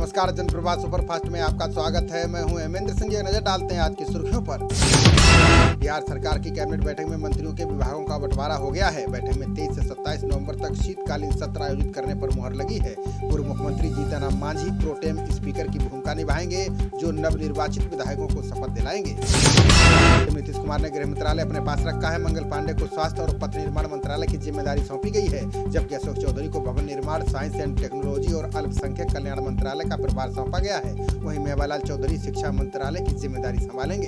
नमस्कार, जनप्रवाद सुपरफास्ट में आपका स्वागत है। मैं हूं हेमेंद्र सिंह। नजर डालते हैं आज की सुर्खियों पर। बिहार सरकार की कैबिनेट बैठक में मंत्रियों के विभागों का बंटवारा हो गया है। बैठक में 23 से 27 नवंबर तक शीतकालीन सत्र आयोजित करने पर मुहर लगी है। पूर्व मुख्यमंत्री जीतन राम मांझी प्रोटेम स्पीकर की भूमिका निभाएंगे, जो नवनिर्वाचित विधायकों को शपथ दिलाएंगे। नीतीश कुमार ने गृह मंत्रालय अपने पास रखा है। मंगल पांडे को स्वास्थ्य और पथ निर्माण मंत्रालय की जिम्मेदारी सौंपी गई है, जबकि अशोक चौधरी को भवन निर्माण, साइंस एंड टेक्नोलॉजी और अल्पसंख्यक कल्याण मंत्रालय का प्रभार सौंपा गया है। वहीं मेवालाल चौधरी शिक्षा मंत्रालय की जिम्मेदारी संभालेंगे।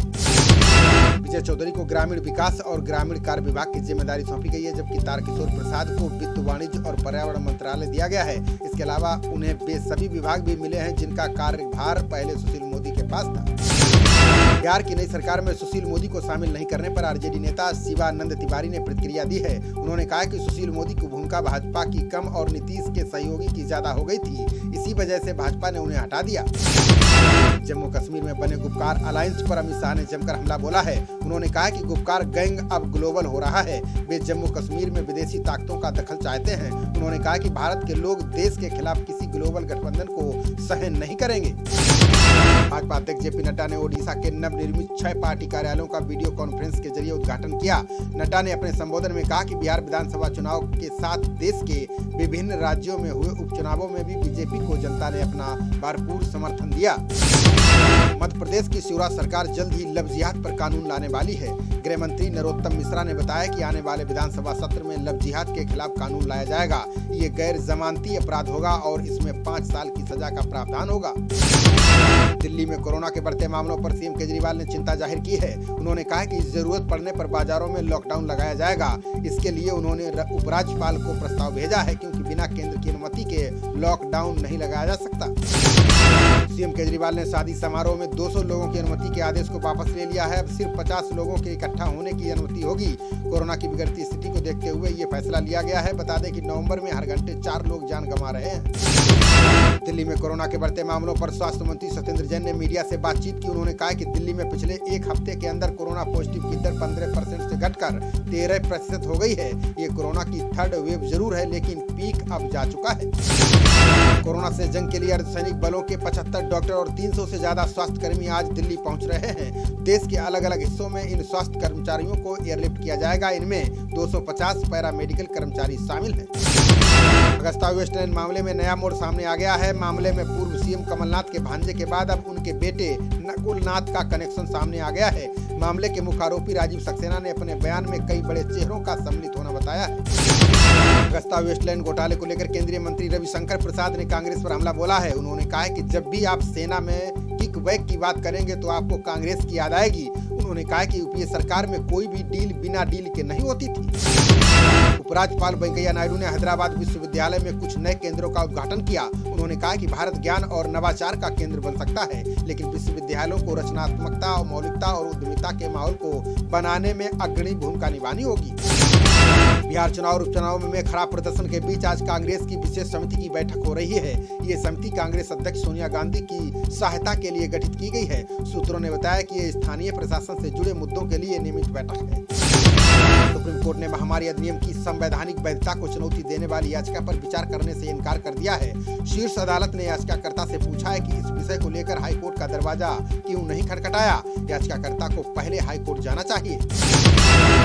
विजय चौधरी को ग्रामीण विकास और ग्रामीण कार्य विभाग की जिम्मेदारी सौंपी गई है, जबकि तारकिशोर प्रसाद को वित्त, वाणिज्य और पर्यावरण मंत्रालय दिया गया है। इसके अलावा उन्हें वे सभी विभाग भी मिले हैं जिनका कार्यभार पहले सुशील मोदी के पास था। बिहार की नई सरकार में सुशील मोदी को शामिल नहीं करने पर आरजेडी नेता शिवानंद तिवारी ने प्रतिक्रिया दी है। उन्होंने कहा कि सुशील मोदी की भूमिका भाजपा की कम और नीतीश के सहयोगी की ज्यादा हो गई थी, इसी वजह से भाजपा ने उन्हें हटा दिया। जम्मू कश्मीर में बने गुपकार अलायंस पर अमित शाह ने जमकर हमला बोला है। उन्होंने कहा कि गुपकार गैंग अब ग्लोबल हो रहा है। वे जम्मू कश्मीर में विदेशी ताकतों का दखल चाहते हैं। उन्होंने कहा कि भारत के लोग देश के खिलाफ किसी ग्लोबल गठबंधन को सहन नहीं करेंगे। भाजपा अध्यक्ष जेपी नड्डा ने ओडिशा के नवनिर्मित 6 पार्टी कार्यालयों का वीडियो कॉन्फ्रेंस के जरिए उद्घाटन किया। नड्डा ने अपने संबोधन में कहा कि बिहार विधानसभा चुनाव के साथ देश के विभिन्न राज्यों में हुए उपचुनावों में भी बीजेपी को जनता ने अपना भरपूर समर्थन दिया। मध्य प्रदेश की शिवराज सरकार जल्द ही लव जिहाद पर कानून लाने वाली है। गृह मंत्री नरोत्तम मिश्रा ने बताया कि आने वाले विधानसभा सत्र में लव जिहाद के खिलाफ कानून लाया जाएगा। ये गैर जमानती अपराध होगा और इसमें 5 साल की सजा का प्रावधान होगा। दिल्ली में कोरोना के बढ़ते मामलों पर सीएम केजरीवाल ने चिंता जाहिर की है। उन्होंने कहा कि जरूरत पड़ने पर बाजारों में लॉकडाउन लगाया जाएगा। इसके लिए उन्होंने उपराज्यपाल को प्रस्ताव भेजा है, क्योंकि बिना केंद्र की अनुमति के लॉकडाउन नहीं लगाया जा सकता। सीएम केजरीवाल ने शादी समारोह में 200 लोगों की अनुमति के आदेश को वापस ले लिया है। अब सिर्फ 50 लोगों के इकट्ठा होने की अनुमति होगी। कोरोना की बिगड़ती स्थिति को देखते हुए ये फैसला लिया गया है। बता दें कि नवंबर में हर घंटे 4 लोग जान गंवा रहे हैं। दिल्ली में कोरोना के बढ़ते मामलों पर स्वास्थ्य मंत्री सत्येंद्र जैन ने मीडिया से बातचीत की। उन्होंने कहा कि दिल्ली में पिछले एक हफ्ते के अंदर कोरोना पॉजिटिव की दर 15% से घटकर 13% हो गई है। ये कोरोना की थर्ड वेव जरूर है, लेकिन पीक अब जा चुका है। कोरोना से जंग के लिए अर्धसैनिक बलों के 75 डॉक्टर और 300 से ज्यादा स्वास्थ्य कर्मी आज दिल्ली पहुंच रहे हैं। देश के अलग अलग हिस्सों में इन स्वास्थ्य कर्मचारियों को एयरलिफ्ट किया जाएगा। इनमें 250 पैरामेडिकल कर्मचारी शामिल हैं। अगस्ता वेस्टलैंड मामले में नया मोड़ सामने आ गया है। मामले में पूर्व सीएम कमलनाथ के भांजे के बाद अब उनके बेटे नकुल नाथ का कनेक्शन सामने आ गया है। मामले के मुख्य आरोपी राजीव सक्सेना ने अपने बयान में कई बड़े चेहरों का सम्मिलित होना बताया है। अगस्ता वेस्टलैंड घोटाले को लेकर केंद्रीय मंत्री रविशंकर प्रसाद ने कांग्रेस पर हमला बोला है। उन्होंने कहा है कि जब भी आप सेना में किक बैक की बात करेंगे तो आपको कांग्रेस की याद आएगी। उन्होंने कहा कि यूपीए सरकार में कोई भी डील बिना डील के नहीं होती थी। उपराज्यपाल वेंकैया नायडू ने हैदराबाद विश्वविद्यालय में कुछ नए केंद्रों का उद्घाटन किया। उन्होंने कहा कि भारत ज्ञान और नवाचार का केंद्र बन सकता है, लेकिन विश्वविद्यालयों को रचनात्मकता और मौलिकता और उद्यमिता के माहौल को बनाने में अग्रणी भूमिका निभानी होगी। बिहार चुनाव और उपचुनाव में खराब प्रदर्शन के बीच आज कांग्रेस की विशेष समिति की बैठक हो रही है। ये समिति कांग्रेस अध्यक्ष सोनिया गांधी की सहायता के लिए गठित की गई है। सूत्रों ने बताया कि ये स्थानीय प्रशासन से जुड़े मुद्दों के लिए नियमित बैठक है। सुप्रीम कोर्ट ने महामारी अधिनियम की संवैधानिक वैधता को चुनौती देने वाली याचिका पर विचार करने से इनकार कर दिया है। शीर्ष अदालत ने याचिकाकर्ता से पूछा है कि इस विषय को लेकर हाईकोर्ट का दरवाजा क्यों नहीं खटखटाया। याचिकाकर्ता को पहले हाईकोर्ट जाना चाहिए।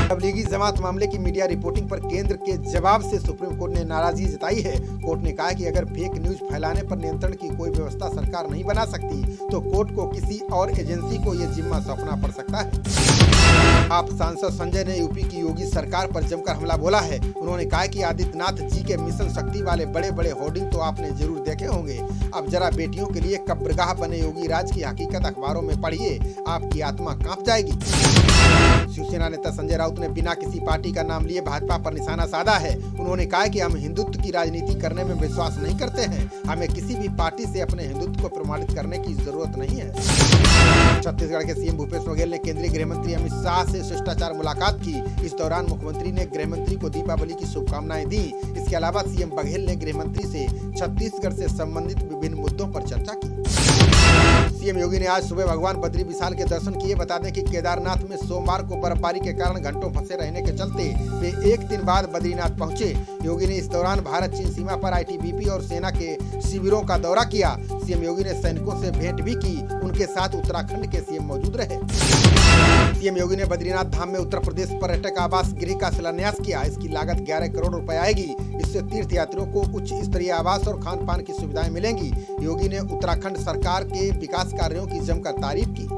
तबलीगी जमात मामले की मीडिया रिपोर्टिंग पर केंद्र के जवाब से सुप्रीम कोर्ट ने नाराजगी जताई है। कोर्ट ने कहा कि अगर फेक न्यूज फैलाने पर नियंत्रण की कोई व्यवस्था सरकार नहीं बना सकती, तो कोर्ट को किसी और एजेंसी को ये जिम्मा सौंपना पड़ सकता है। आप सांसद संजय ने यूपी की योगी सरकार पर जमकर हमला बोला है। उन्होंने कहा कि आदित्यनाथ जी के मिशन शक्ति वाले बड़े बड़े होर्डिंग तो आपने जरूर देखे होंगे। अब जरा बेटियों के लिए कब्रगाह बने योगी राज की हकीकत अखबारों में पढ़िए, आपकी आत्मा कांप जाएगी। शिवसेना नेता संजय राउत ने बिना किसी पार्टी का नाम लिए भाजपा पर निशाना साधा है। उन्होंने कहा कि हम हिंदुत्व की राजनीति करने में विश्वास नहीं करते हैं। हमें किसी भी पार्टी से अपने हिंदुत्व को प्रमाणित करने की जरूरत नहीं है। छत्तीसगढ़ के सीएम भूपेश बघेल ने केंद्रीय गृह मंत्री अमित शाह से शिष्टाचार मुलाकात की। इस दौरान मुख्यमंत्री ने गृह मंत्री को दीपावली की शुभकामनाएं दी। इसके अलावा सीएम बघेल ने गृह मंत्री से छत्तीसगढ़ से संबंधित विभिन्न मुद्दों पर चर्चा की। सीएम योगी ने आज सुबह भगवान बद्री विशाल के दर्शन किए। बता दें कि केदारनाथ में सोमवार को बर्फबारी के कारण घंटों फंसे रहने के चलते वे एक दिन बाद बद्रीनाथ पहुंचे। योगी ने इस दौरान भारत चीन सीमा पर आईटीबीपी और सेना के शिविरों का दौरा किया। सीएम योगी ने सैनिकों से भेंट भी की। उनके साथ उत्तराखंड के सीएम मौजूद रहे। सीएम योगी ने बद्रीनाथ धाम में उत्तर प्रदेश पर्यटक आवास गृह का शिलान्यास किया। इसकी लागत 11 करोड़ रुपए आएगी। इससे तीर्थ यात्रियों को उच्च स्तरीय आवास और खान पान की सुविधाएं मिलेंगी। योगी ने उत्तराखंड सरकार के विकास कार्यों की जमकर तारीफ की।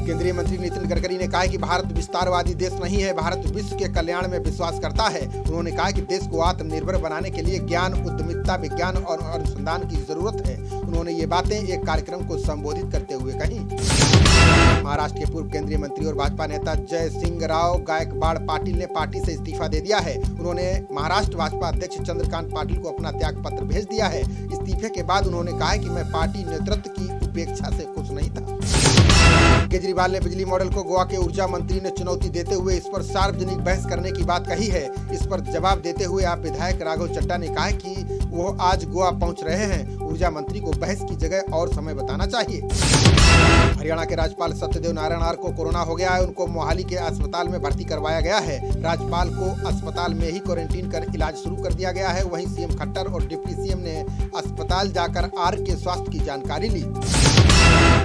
केंद्रीय मंत्री नितिन गडकरी ने कहा कि भारत विस्तारवादी देश नहीं है, भारत विश्व के कल्याण में विश्वास करता है। उन्होंने कहा कि देश को आत्मनिर्भर बनाने के लिए ज्ञान, उद्यमिता, विज्ञान और अनुसंधान की जरूरत है। उन्होंने ये बातें एक कार्यक्रम को संबोधित करते हुए कही। महाराष्ट्र के पूर्व केंद्रीय मंत्री और भाजपा नेता जय सिंह राव गायकवाड़ पाटिल ने पार्टी से इस्तीफा दे दिया है। उन्होंने महाराष्ट्र भाजपा अध्यक्ष चंद्रकांत पाटिल को अपना त्याग पत्र भेज दिया है। इस्तीफे के बाद उन्होंने कहा कि मैं पार्टी नेतृत्व की उपेक्षा से खुश नहीं था। केजरीवाल ने बिजली मॉडल को गोवा के ऊर्जा मंत्री ने चुनौती देते हुए इस पर सार्वजनिक बहस करने की बात कही है। इस पर जवाब देते हुए आप विधायक राघव चड्ढा ने कहा कि वो आज गोवा पहुंच रहे हैं। ऊर्जा मंत्री को बहस की जगह और समय बताना चाहिए। हरियाणा के राज्यपाल सत्यदेव नारायण आर्य को कोरोना हो गया है। उनको मोहाली के अस्पताल में भर्ती करवाया गया है। राज्यपाल को अस्पताल में ही क्वारंटीन कर इलाज शुरू कर दिया गया है। वहीं सीएम खट्टर और डिप्टी सीएम ने अस्पताल जाकर आर्य के स्वास्थ्य की जानकारी ली।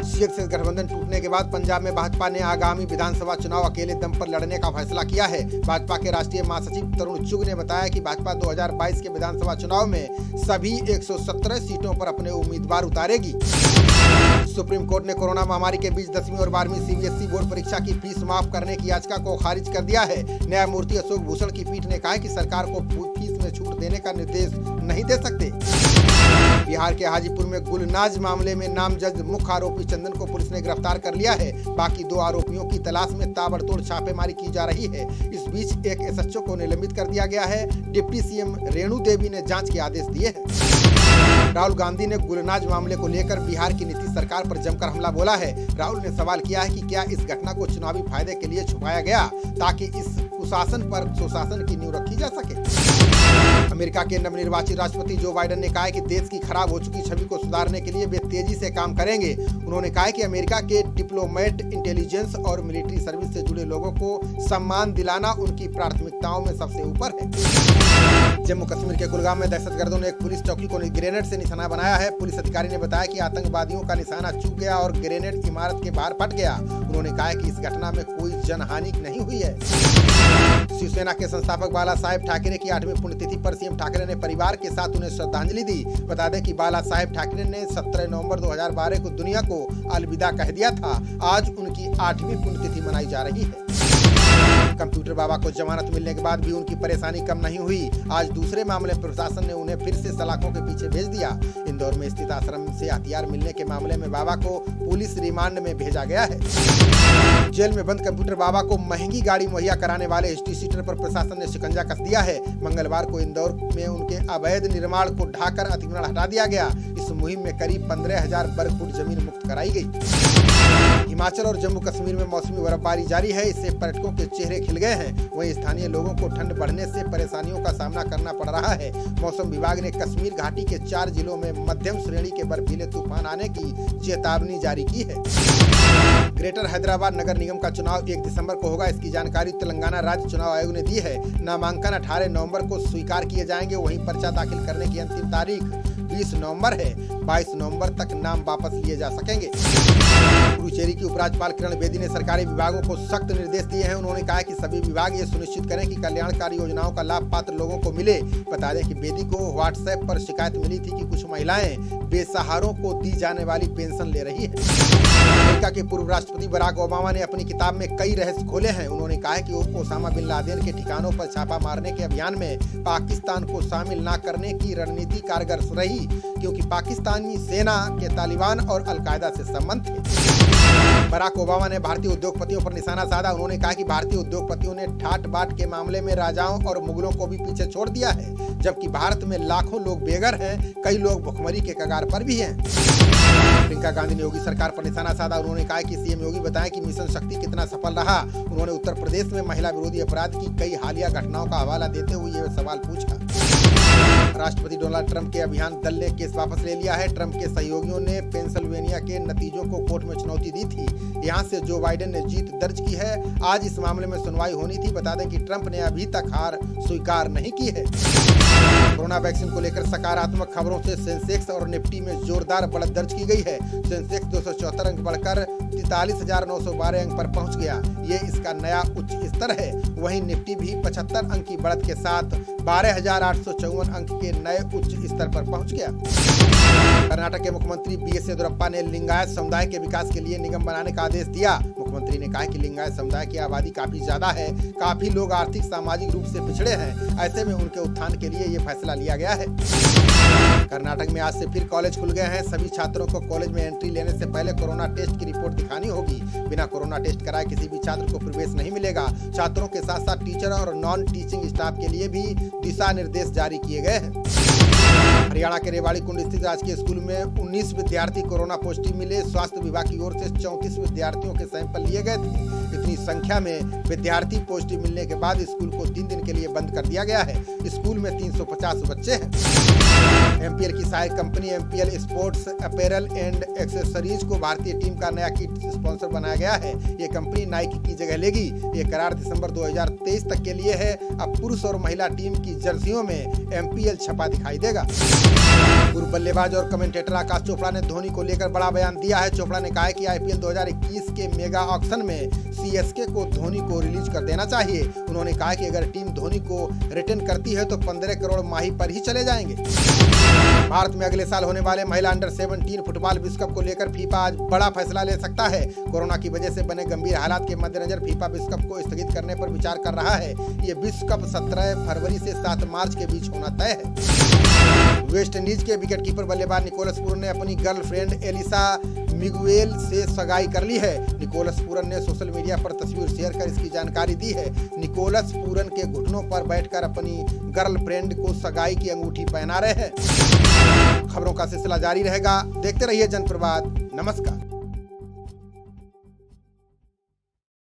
सीएम से गठबंधन टूटने के बाद पंजाब में भाजपा ने आगामी विधानसभा चुनाव अकेले दम पर लड़ने का फैसला किया है। भाजपा के राष्ट्रीय महासचिव तरुण चुग ने बताया कि भाजपा 2022 के विधानसभा चुनाव में सभी 117 सीटों पर अपने उम्मीदवार उतारेगी। सुप्रीम कोर्ट ने कोरोना महामारी के बीच 10वीं और 12वीं सीबीएसई बोर्ड परीक्षा की फीस माफ करने की याचिका को खारिज कर दिया है। न्यायमूर्ति अशोक भूषण की पीठ ने कहा है कि सरकार को फीस में छूट देने का निर्देश नहीं दे सकते। बिहार के हाजीपुर में गुलनाज मामले में नामजद मुख्य आरोपी चंदन को पुलिस ने गिरफ्तार कर लिया है। बाकी 2 आरोपियों की तलाश में ताबड़तोड़ छापेमारी की जा रही है। इस बीच एक एसएचओ को निलंबित कर दिया गया है। डिप्टी सीएम रेणु देवी ने जांच के आदेश दिए हैं। राहुल गांधी ने गुलनाज मामले को लेकर बिहार की नीतीश सरकार पर जमकर हमला बोला है। राहुल ने सवाल किया है कि क्या इस घटना को चुनावी फायदे के लिए छुपाया गया ताकि इस कुशासन पर सुशासन की नींव रखी जा सके। अमेरिका के नवनिर्वाचित राष्ट्रपति जो बाइडेन ने कहा है कि देश की खराब हो चुकी छवि को सुधारने के लिए वे तेजी से काम करेंगे। उन्होंने कहा है कि अमेरिका के डिप्लोमेट, इंटेलिजेंस और मिलिट्री सर्विस से जुड़े लोगों को सम्मान दिलाना उनकी प्राथमिकताओं में सबसे ऊपर है। जम्मू कश्मीर के कुलगाम में दहशतगर्दों ने एक पुलिस चौकी को ग्रेनेड से निशाना बनाया है। पुलिस अधिकारी ने बताया कि आतंकवादियों का निशाना चूक गया और ग्रेनेड इमारत के बाहर फट गया। उन्होंने कहा कि इस घटना में कोई जनहानि नहीं हुई है। शिवसेना के संस्थापक बाला साहेब ठाकरे की 8वीं पुण्यतिथि पर सीएम ठाकरे ने परिवार के साथ उन्हें श्रद्धांजलि दी। बता दें कि बाला साहेब ठाकरे ने 17 नवंबर 2012 को दुनिया को अलविदा कह दिया था। आज उनकी 8वीं पुण्यतिथि मनाई जा रही है। कंप्यूटर बाबा को जमानत मिलने के बाद भी उनकी परेशानी कम नहीं हुई। आज दूसरे मामले में प्रशासन ने उन्हें फिर से सलाखों के पीछे भेज दिया। इंदौर में स्थित आश्रम से हथियार मिलने के मामले में बाबा को पुलिस रिमांड में भेजा गया है। जेल में बंद कंप्यूटर बाबा को महंगी गाड़ी मुहैया कराने वाले हिस्ट्री सीटर पर प्रशासन ने शिकंजा कस दिया है। मंगलवार को इंदौर में उनके अवैध निर्माण को ढाकर अतिक्रमण हटा दिया गया। इस मुहिम में करीब 15,000 वर्ग फुट जमीन मुक्त कराई गई। हिमाचल और जम्मू कश्मीर में मौसमी बर्फबारी जारी है। इससे पर्यटकों के चेहरे खिल गए हैं। वहीं स्थानीय लोगों को ठंड बढ़ने से परेशानियों का सामना करना पड़ रहा है। मौसम विभाग ने कश्मीर घाटी के 4 जिलों में मध्यम श्रेणी के बर्फीले तूफान आने की चेतावनी जारी की है। ग्रेटर हैदराबाद नगर निगम का चुनाव 1 दिसंबर को होगा। इसकी जानकारी तेलंगाना राज्य चुनाव आयोग ने दी है। नामांकन 18 नवंबर को स्वीकार किए जाएंगे। वहीं पर्चा दाखिल करने की अंतिम तारीख 20 नवंबर है। 22 नवंबर तक नाम वापस लिए जा सकेंगे। पुडुचेरी की उपराज्यपाल किरण बेदी ने सरकारी विभागों को सख्त निर्देश दिए हैं। उन्होंने कहा कि सभी विभाग ये सुनिश्चित करें कि कल्याणकारी योजनाओं का लाभ पात्र लोगों को मिले। बता दें कि बेदी को व्हाट्सएप पर शिकायत मिली थी कि कुछ महिलाएं बेसहारों को दी जाने वाली पेंशन ले रही है। अमेरिका के पूर्व राष्ट्रपति बराक ओबामा ने अपनी किताब में कई रहस्य खोले हैं। उन्होंने कहा है कि ओसामा बिन लादेन के ठिकानों पर छापा मारने के अभियान में पाकिस्तान को शामिल न करने की रणनीति कारगर रही, क्योंकि पाकिस्तानी सेना के तालिबान और अलकायदा से संबंध थे। बराक ओबामा ने भारतीय उद्योगपतियों पर निशाना साधा। उन्होंने कहा कि भारतीय उद्योगपतियों ने ठाट बाट के मामले में राजाओं और मुगलों को भी पीछे छोड़ दिया है, जबकि भारत में लाखों लोग बेघर हैं, कई लोग भुखमरी के कगार पर भी हैं। प्रियंका गांधी ने योगी सरकार पर निशाना साधा। उन्होंने कहा कि सीएम योगी बताएं कि मिशन शक्ति कितना सफल रहा। उन्होंने उत्तर प्रदेश में महिला विरोधी अपराध की कई हालिया घटनाओं का हवाला देते हुए यह सवाल पूछा। राष्ट्रपति डोनाल्ड ट्रंप के अभियान दल ने केस वापस ले लिया है। ट्रंप के सहयोगियों ने पेंसिल्वेनिया के नतीजों को कोर्ट में चुनौती दी थी। यहां से जो बाइडेन ने जीत दर्ज की है। आज इस मामले में सुनवाई होनी थी। बता दें कि ट्रंप ने अभी तक हार स्वीकार नहीं की है। कोरोना वैक्सीन को लेकर सकारात्मक खबरों से सेंसेक्स और निफ्टी में जोरदार बढ़त दर्ज की गई है। सेंसेक्स 274 अंक बढ़कर 43,912 अंक पर पहुंच गया। ये इसका नया उच्च स्तर है। वहीं निफ्टी भी 75 अंक की बढ़त के साथ 12,854 अंक के नए उच्च स्तर पर पहुंच गया। कर्नाटक के मुख्यमंत्री बीएस येदियुरप्पा ने लिंगायत समुदाय के विकास के लिए निगम बनाने का आदेश दिया। मुख्यमंत्री ने कहा कि लिंगायत समुदाय की आबादी काफी ज्यादा है। काफी लोग आर्थिक सामाजिक रूप से पिछड़े हैं। ऐसे में उनके उत्थान के लिए ये फैसला लिया गया है। कर्नाटक में आज से फिर कॉलेज खुल गए हैं। सभी छात्रों को कॉलेज में एंट्री लेने से पहले कोरोना टेस्ट की रिपोर्ट दिखानी होगी। बिना कोरोना टेस्ट कराए किसी भी छात्र को प्रवेश नहीं मिलेगा। छात्रों के साथ साथ टीचर और नॉन टीचिंग स्टाफ के लिए भी दिशा निर्देश जारी किए गए हैं। हरियाणा के रेवाड़ी कुंड स्थित राजकीय स्कूल में 19 विद्यार्थी कोरोना पॉजिटिव मिले। स्वास्थ्य विभाग की ओर से 34 विद्यार्थियों के सैंपल लिए गए थे। इतनी संख्या में विद्यार्थी पॉजिटिव मिलने के बाद स्कूल को 3 दिन के लिए बंद कर दिया गया है। स्कूल में 350 बच्चे हैं। एमपीएल की सहायक company MPL sports apparel and accessories को भारतीय टीम का नया किट स्पॉन्सर बनाया गया है। ये कंपनी नाइकी की जगह लेगी। ये करार दिसंबर 2023 तक के लिए है। अब पुरुष और महिला टीम की जर्सियों में एमपीएल छपा दिखाई देगा। पूर्व बल्लेबाज और कमेंटेटर आकाश चोपड़ा ने धोनी को लेकर बड़ा बयान दिया है। चोपड़ा ने कहा है कि आईपीएल 2021 के मेगा ऑक्शन में सीएसके को धोनी को रिलीज कर देना चाहिए। उन्होंने कहा कि अगर टीम धोनी को रिटेन करती है तो 15 करोड़ माही पर ही चले जाएंगे। भारत में अगले साल होने वाले महिला अंडर 17 फुटबॉल विश्व कप को लेकर फीफा आज बड़ा फैसला ले सकता है। कोरोना की वजह से बने गंभीर हालात के मद्देनजर फीफा विश्व कप को स्थगित करने पर विचार कर रहा है। ये विश्व कप 17 फरवरी से 7 मार्च के बीच होना तय है। वेस्ट इंडीज के विकेटकीपर बल्लेबाज निकोलस पूरन ने अपनी गर्लफ्रेंड एलिसा मिगुएल से सगाई कर ली है। निकोलस पूरन ने सोशल मीडिया पर तस्वीर शेयर कर इसकी जानकारी दी है। निकोलस पूरन के घुटनों पर बैठकर अपनी गर्लफ्रेंड को सगाई की अंगूठी पहना रहे हैं। खबरों का सिलसिला जारी रहेगा। देखते रहिए जनप्रवाद। नमस्कार।